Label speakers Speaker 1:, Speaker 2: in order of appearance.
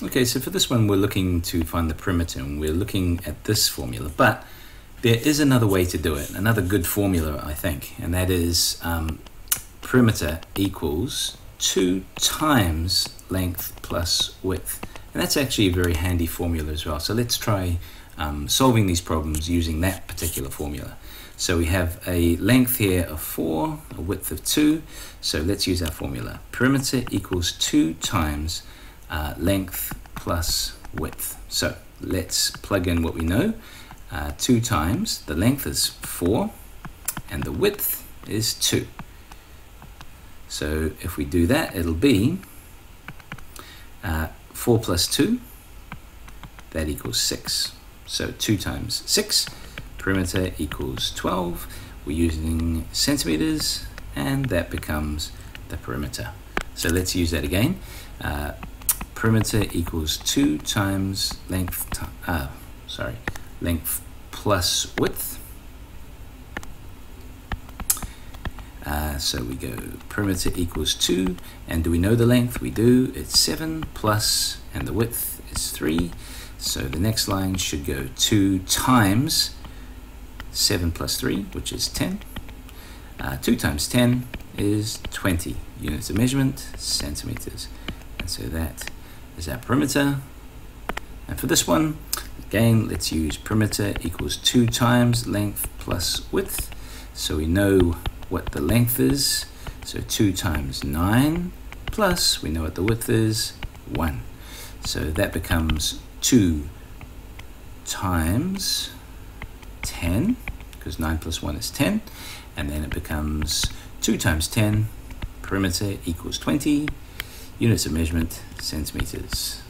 Speaker 1: Okay, so for this one we're looking to find the perimeter and we're looking at this formula, but there is another way to do it, another good formula I think, and that is perimeter equals 2 times length plus width. And that's actually a very handy formula as well. So let's try solving these problems using that particular formula. So we have a length here of 4, a width of 2. So let's use our formula. Perimeter equals 2 times length plus width. So let's plug in what we know. 2 times, the length is 4 and the width is 2. So if we do that, it'll be 4 plus 2, that equals 6. So 2 times 6, perimeter equals 12. We're using centimeters, and that becomes the perimeter. So let's use that again. Perimeter equals 2 times length, length plus width. So we go perimeter equals 2, and do we know the length? We do. It's 7 plus, and the width is 3. So the next line should go 2 times 7 plus 3, which is 10. 2 times 10 is 20 units of measurement, centimeters. And so that is our perimeter. And for this one, again, let's use perimeter equals 2 times length plus width. So we know what the length is. So 2 times 9 plus, we know what the width is, 1. So that becomes 2 times 10, because 9 plus 1 is 10. And then it becomes 2 times 10, perimeter equals 20, units of measurement, centimeters.